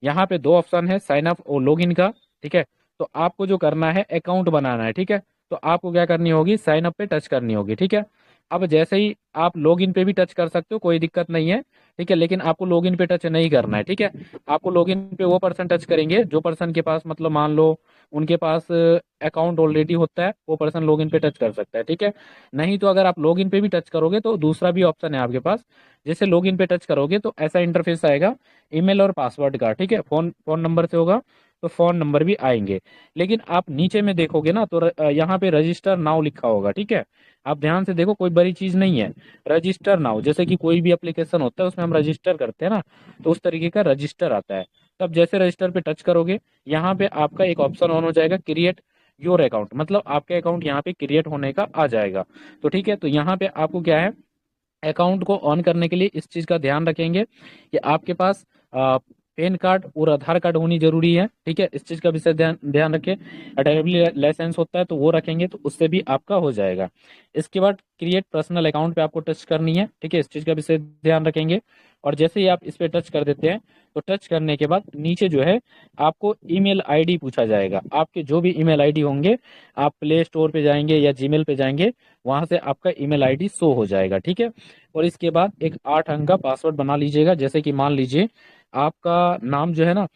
यहाँ पे दो ऑप्शन है, साइन अप और लॉगिन का। ठीक है, तो आपको जो करना है अकाउंट बनाना है। ठीक है, तो आपको क्या करनी होगी, साइन अप पे टच करनी होगी। ठीक है, अब जैसे ही आप लॉगिन पे भी टच कर सकते हो, कोई दिक्कत नहीं है। ठीक है, लेकिन आपको लॉगिन पे टच नहीं करना है। ठीक है, आपको लॉगिन पे वो पर्सन टच करेंगे जो पर्सन के पास मतलब मान लो उनके पास अकाउंट ऑलरेडी होता है, वो पर्सन लॉगिन पे टच कर सकता है। ठीक है, नहीं तो अगर आप लॉगिन पे भी टच करोगे तो दूसरा भी ऑप्शन है आपके पास। जैसे लॉगिन पे टच करोगे तो ऐसा इंटरफेस आएगा ईमेल और पासवर्ड का। ठीक है, फोन फोन नंबर से होगा तो फोन नंबर भी आएंगे। लेकिन आप नीचे में देखोगे ना तो यहाँ पे रजिस्टर नाउ लिखा होगा। ठीक है, आप ध्यान से देखो, कोई बड़ी चीज नहीं है। रजिस्टर नाउ, जैसे कि कोई भी एप्लीकेशन होता है उसमें हम रजिस्टर करते हैं ना, तो उस तरीके का रजिस्टर आता है। तब जैसे रजिस्टर पे टच करोगे, यहाँ पे आपका एक ऑप्शन ऑन हो जाएगा, क्रिएट योर अकाउंट, मतलब आपके अकाउंट यहाँ पे क्रिएट होने का आ जाएगा। तो ठीक है, तो यहाँ पे आपको क्या है, अकाउंट को ऑन करने के लिए इस चीज का ध्यान रखेंगे कि आपके पास पैन कार्ड और आधार कार्ड होनी जरूरी है। ठीक है, इस चीज का विशेष ध्यान ध्यान रखें। ड्राइविंग लाइसेंस होता है तो वो रखेंगे तो उससे भी आपका हो जाएगा। इसके बाद क्रिएट पर्सनल अकाउंट पे आपको टच करनी है। ठीक है, इस चीज का विशेष ध्यान रखेंगे। और जैसे ही आप इस पे टच कर देते हैं तो टच करने के बाद नीचे जो है आपको ईमेल आईडी पूछा जाएगा। आपके जो भी ईमेल आईडी होंगे, आप प्ले स्टोर पे जाएंगे या जीमेल पे जाएंगे, वहां से आपका ईमेल आईडी शो हो जाएगा। ठीक है, और इसके बाद एक 8 अंक का पासवर्ड बना लीजिएगा। जैसे कि मान लीजिए आपका नाम जो है ना,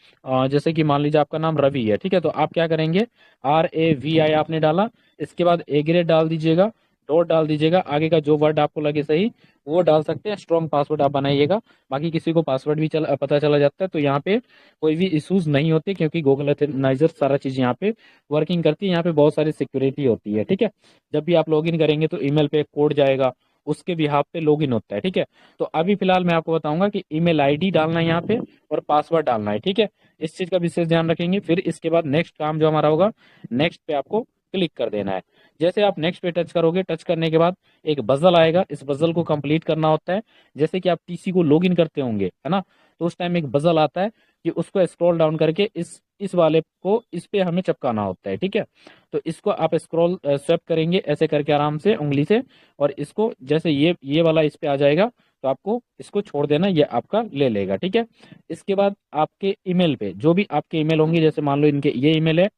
जैसे कि मान लीजिए आपका नाम रवि है। ठीक है, तो आप क्या करेंगे, RAVI आपने डाला, इसके बाद ए ग्रेड डाल दीजिएगा, डॉट डाल दीजिएगा, आगे का जो वर्ड आपको लगे सही वो डाल सकते हैं। स्ट्रॉन्ग पासवर्ड आप बनाइएगा। बाकी किसी को पासवर्ड भी पता चला जाता है तो यहाँ पे कोई भी इश्यूज नहीं होते, क्योंकि गूगल एथेनाइजर सारा चीज यहाँ पे वर्किंग करती है। यहाँ पे बहुत सारी सिक्योरिटी होती है। ठीक है, जब भी आप लॉगिन करेंगे तो ईमेल पे एक कोड जाएगा, उसके बिहाफ पे लॉगिन होता है। ठीक है, तो अभी फिलहाल मैं आपको बताऊंगा कि ईमेल आईडी डालना है यहाँ पे और पासवर्ड डालना है। ठीक है, इस चीज का विशेष ध्यान रखेंगे। फिर इसके बाद नेक्स्ट काम जो हमारा होगा, नेक्स्ट पे आपको क्लिक कर देना है। जैसे आप नेक्स्ट पे टच करोगे, टच करने के बाद एक बजल आएगा, इस बजल को कंप्लीट करना होता है। जैसे कि आप टीसी को लॉगिन करते होंगे, है ना, तो उस टाइम एक बजल आता है कि उसको स्क्रॉल डाउन करके इस वाले को इस पे हमें चिपकाना होता है। ठीक है, तो इसको आप स्क्रॉल स्वैप करेंगे ऐसे करके आराम से उंगली से, और इसको जैसे ये वाला इस पे आ जाएगा तो आपको इसको छोड़ देना, ये आपका ले लेगा। ठीक है, इसके बाद आपके ईमेल पे जो भी आपके ईमेल होंगे, जैसे मान लो इनके ये ईमेल है,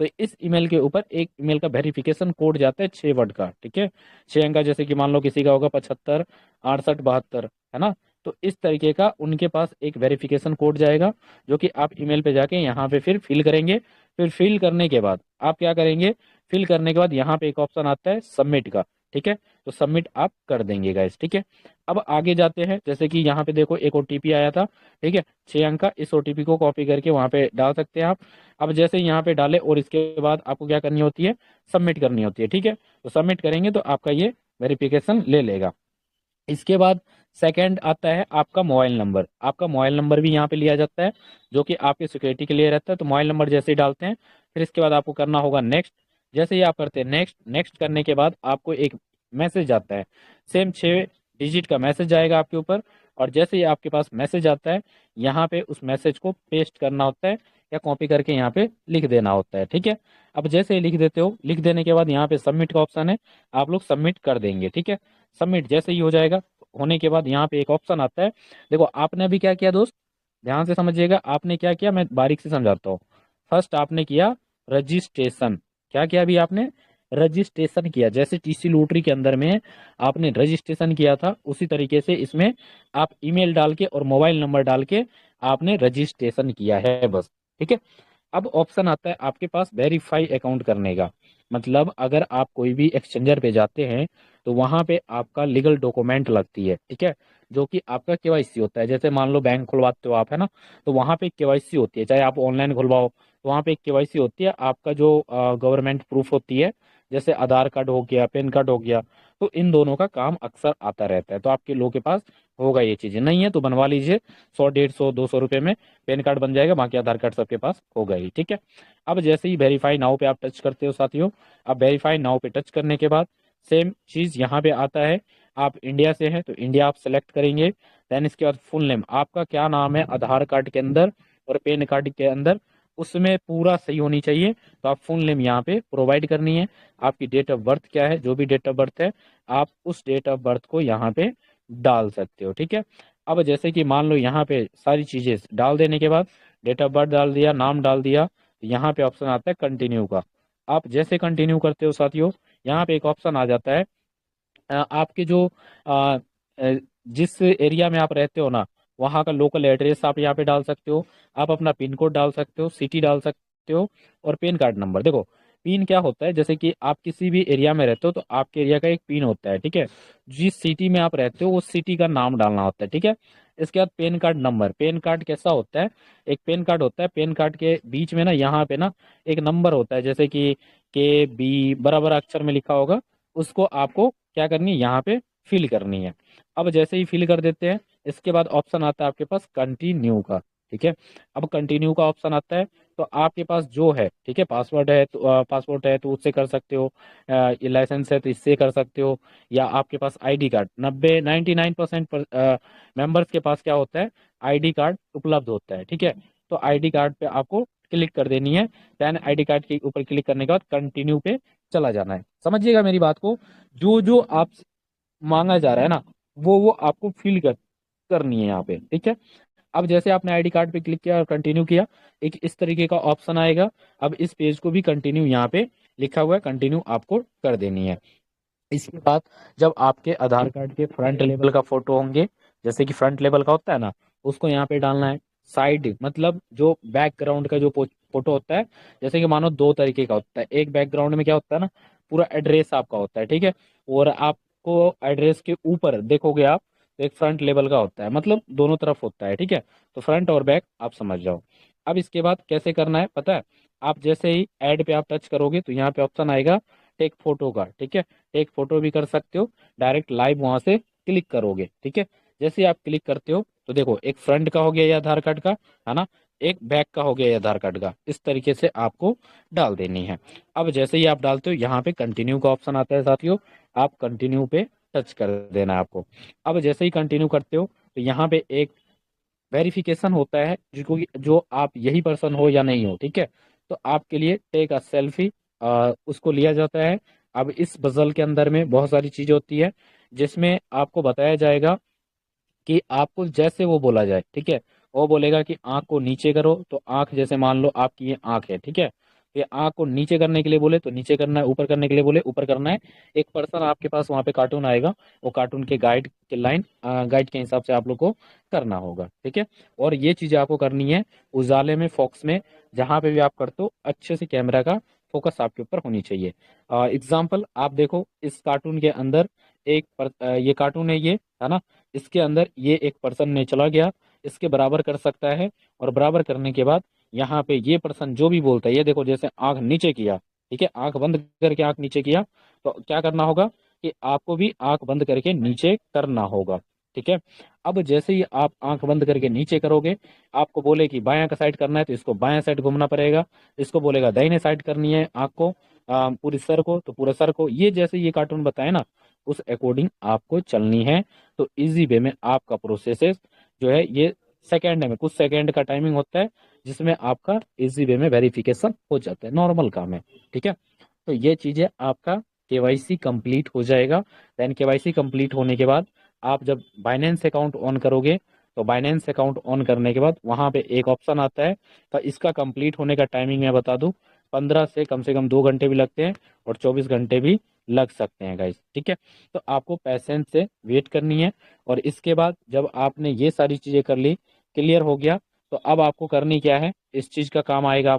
तो इस ईमेल के ऊपर एक ईमेल का वेरिफिकेशन कोड जाता है 6 वर्ड का। ठीक है, 6 अंक का, जैसे कि मान लो किसी का होगा 75 68 72, है ना, तो इस तरीके का उनके पास एक वेरिफिकेशन कोड जाएगा, जो कि आप ईमेल पे जाके यहाँ पे फिर फिल करेंगे। फिर फिल करने के बाद आप क्या करेंगे, फिल करने के बाद यहाँ पे एक ऑप्शन आता है सबमिट का। ठीक है, तो सबमिट आप कर देंगे गाइस। ठीक है, अब आगे जाते हैं। जैसे कि यहाँ पे देखो एक ओटीपी आया था। ठीक है, 6 अंक का, इस ओटीपी को कॉपी करके वहां पे डाल सकते हैं आप। अब जैसे यहाँ पे डाले और इसके बाद आपको क्या करनी होती है, सबमिट करनी होती है। ठीक है, तो सबमिट करेंगे तो आपका ये वेरिफिकेशन ले लेगा। इसके बाद सेकंड आता है आपका मोबाइल नंबर। आपका मोबाइल नंबर भी यहाँ पे लिया जाता है, जो कि आपकी सिक्योरिटी के लिए रहता है। तो मोबाइल नंबर जैसे ही डालते हैं, फिर इसके बाद आपको करना होगा नेक्स्ट। जैसे ही आप करते हैं नेक्स्ट, नेक्स्ट करने के बाद आपको एक मैसेज आता है, सेम 6 डिजिट का मैसेज आएगा आपके ऊपर। और जैसे ही आपके पास मैसेज आता है, यहाँ पे उस मैसेज को पेस्ट करना होता है या कॉपी करके यहाँ पे लिख देना होता है। ठीक है, अब जैसे ही लिख देते हो, लिख देने के बाद यहाँ पे सबमिट का ऑप्शन है, आप लोग सबमिट कर देंगे। ठीक है, सबमिट जैसे ही हो जाएगा, होने के बाद यहाँ पे एक ऑप्शन आता है। देखो आपने अभी क्या किया दोस्त, ध्यान से समझिएगा, आपने क्या किया मैं बारीक से समझाता हूँ। फर्स्ट आपने किया रजिस्ट्रेशन। क्या किया अभी आपने, रजिस्ट्रेशन किया। जैसे टीसी लॉटरी के अंदर में आपने रजिस्ट्रेशन किया था, उसी तरीके से इसमें आप ईमेल डाल के और मोबाइल नंबर डाल के आपने रजिस्ट्रेशन किया है बस। ठीक है, अब ऑप्शन आता है आपके पास वेरीफाई अकाउंट करने का। मतलब अगर आप कोई भी एक्सचेंजर पे जाते हैं तो वहां पे आपका लीगल डॉक्यूमेंट लगती है। ठीक है, जो कि आपका केवाईसी होता है। जैसे मान लो बैंक खुलवाते हो आप, है ना, तो वहां पे केवाईसी होती है। चाहे आप ऑनलाइन खुलवाओ तो वहां पे एक केवाईसी होती है, आपका जो गवर्नमेंट प्रूफ होती है, जैसे आधार कार्ड हो गया, पैन कार्ड हो गया। तो इन दोनों का काम अक्सर आता रहता है, तो आपके लोगों के पास होगा। ये चीजें नहीं है तो बनवा लीजिए, 100 150 200 रुपये में पैन कार्ड बन जाएगा, बाकी आधार कार्ड सबके पास होगा ही। ठीक है, अब जैसे ही वेरीफाई नाउ पे आप टच करते हो साथियों, अब वेरीफाई नाउ पे टच करने के बाद सेम चीज यहाँ पे आता है। आप इंडिया से हैं तो इंडिया आप सेलेक्ट करेंगे। देन इसके बाद फुल नेम, आपका क्या नाम है आधार कार्ड के अंदर और पैन कार्ड के अंदर, उसमें पूरा सही होनी चाहिए। तो आप फुल नेम यहाँ पे प्रोवाइड करनी है। आपकी डेट ऑफ बर्थ क्या है, जो भी डेट ऑफ बर्थ है आप उस डेट ऑफ बर्थ को यहाँ पे डाल सकते हो। ठीक है, अब जैसे कि मान लो यहाँ पे सारी चीजें डाल देने के बाद डेट ऑफ बर्थ डाल दिया, नाम डाल दिया, तो यहाँ पे ऑप्शन आता है कंटिन्यू का। आप जैसे कंटिन्यू करते हो साथियों, यहाँ पे एक ऑप्शन आ जाता है आपके जो अ, अ, जिस एरिया में आप रहते हो ना, वहाँ का लोकल एड्रेस आप यहाँ पे डाल सकते हो। आप अपना पिन कोड डाल सकते हो, सिटी डाल सकते हो, और पैन कार्ड नंबर। देखो पिन क्या होता है, जैसे कि आप किसी भी एरिया में रहते हो तो आपके एरिया का एक पिन होता है, ठीक है। जिस सिटी में आप रहते हो उस सिटी का नाम डालना होता है, ठीक है। इसके बाद pan card number. Pan card कैसा होता है, एक पैन कार्ड होता है, पैन कार्ड के बीच में ना यहाँ पे ना एक नंबर होता है, जैसे कि KB बराबर अक्षर में लिखा होगा, उसको आपको क्या करनी है, यहाँ पे फिल करनी है। अब जैसे ही फिल कर देते हैं, इसके बाद ऑप्शन आता है आपके पास कंटिन्यू का, ठीक है। अब कंटिन्यू का ऑप्शन आता है, तो आपके पास जो है, ठीक है, पासवर्ड है तो पासपोर्ट है तो उससे कर सकते हो, ये लाइसेंस है तो इससे कर सकते हो, या आपके पास ID कार्ड, 99% मेंबर्स के पास क्या होता है, ID कार्ड उपलब्ध होता है, ठीक है। तो ID कार्ड पे आपको क्लिक कर देनी है। देन ID कार्ड के ऊपर क्लिक करने के बाद कंटिन्यू पे चला जाना है। समझिएगा मेरी बात को, जो जो आप मांगा जा रहा है ना, वो आपको फिल करनी है यहाँ पे, ठीक है। अब जैसे आपने ID कार्ड पे क्लिक किया और कंटिन्यू किया, एक इस तरीके का ऑप्शन आएगा। अब इस पेज को भी कंटिन्यू यहाँ पे लिखा हुआ है, कंटिन्यू आपको कर देनी है। इसके बाद जब आपके आधार कार्ड के फ्रंट लेवल का फोटो होंगे, जैसे कि फ्रंट लेवल का होता है ना, उसको यहाँ पे डालना है। साइड मतलब जो बैकग्राउंड का जो फोटो होता है, जैसे कि मानो दो तरीके का होता है। एक बैकग्राउंड में क्या होता है ना, पूरा एड्रेस आपका होता है, ठीक है। और आपको एड्रेस के ऊपर देखोगे आप, तो एक फ्रंट लेवल का होता है, मतलब दोनों तरफ होता है, ठीक है। तो फ्रंट और बैक आप समझ जाओ। अब इसके बाद कैसे करना है पता है, आप जैसे ही ऐड पे आप टच करोगे तो यहाँ पे ऑप्शन आएगा टेक फोटो का, ठीक है। टेक फोटो भी कर सकते हो, डायरेक्ट लाइव वहां से क्लिक करोगे, ठीक है। जैसे ही आप क्लिक करते हो तो देखो एक फ्रंट का हो गया ये आधार कार्ड का, है ना, एक बैक का हो गया ये आधार कार्ड का। इस तरीके से आपको डाल देनी है। अब जैसे ही आप डालते हो, यहाँ पे कंटिन्यू का ऑप्शन आता है साथियों, आप कंटिन्यू पे टच कर देना है आपको। अब जैसे ही कंटिन्यू करते हो तो यहाँ पे एक वेरिफिकेशन होता है, जिसको जो आप यही पर्सन हो या नहीं हो, ठीक है। तो आपके लिए टेक अ सेल्फी उसको लिया जाता है। अब इस पजल के अंदर में बहुत सारी चीजें होती है, जिसमें आपको बताया जाएगा कि आपको जैसे वो बोला जाए, ठीक है। वो बोलेगा कि आंख को नीचे करो, तो आंख जैसे मान लो आपकी ये आंख है, ठीक है। ये आंख को नीचे करने के लिए बोले तो नीचे करना है, ऊपर करने के लिए बोले ऊपर करना है। एक पर्सन आपके पास वहां पे कार्टून आएगा, वो कार्टून के गाइड के लाइन गाइड के हिसाब से आप लोग को करना होगा, ठीक है। और ये चीजें आपको करनी है उजाले में, फोक्स में, जहां पे भी आप करते हो अच्छे से कैमरा का फोकस आपके ऊपर होनी चाहिए। एग्जाम्पल आप देखो, इस कार्टून के अंदर ये कार्टून है, ये है ना, इसके अंदर ये एक पर्सन ने चला गया, इसके बराबर कर सकता है। और बराबर करने के बाद यहाँ पे ये पर्सन जो भी बोलता है, ये देखो जैसे आंख नीचे किया, ठीक है, आंख बंद करके आंख नीचे किया, तो क्या करना होगा कि आपको भी आंख बंद करके नीचे करना होगा, ठीक है। अब जैसे ही आप आंख बंद करके नीचे करोगे, आपको बोले कि बायां का साइड करना है तो इसको बायां साइड घूमना पड़ेगा। इसको बोलेगा दाहिने साइड करनी है आंख को, पूरी सर को तो पूरे सर को, ये जैसे ये कार्टून बताए ना, उस अकॉर्डिंग आपको चलनी है। तो इजी वे में आपका प्रोसेस जो है ये सेकेंड में, कुछ सेकेंड का टाइमिंग होता है, जिसमें आपका इजी वे में वेरिफिकेशन हो जाता है, नॉर्मल काम है, ठीक है। तो ये चीजें आपका KYC कंप्लीट हो जाएगा। देन KYC कंप्लीट होने के बाद आप जब बाइनेंस अकाउंट ऑन करोगे, तो बाइनेंस अकाउंट ऑन करने के बाद वहां पे एक ऑप्शन आता है। तो इसका कंप्लीट होने का टाइमिंग मैं बता दूं, 15 से कम से कम 2 घंटे भी लगते हैं, और 24 घंटे भी लग सकते हैं गाइस, ठीक है। तो आपको पैसेंस से वेट करनी है। और इसके बाद जब आपने ये सारी चीजें कर ली, क्लियर हो गया, तो अब आपको करनी क्या है, इस चीज का काम आएगा।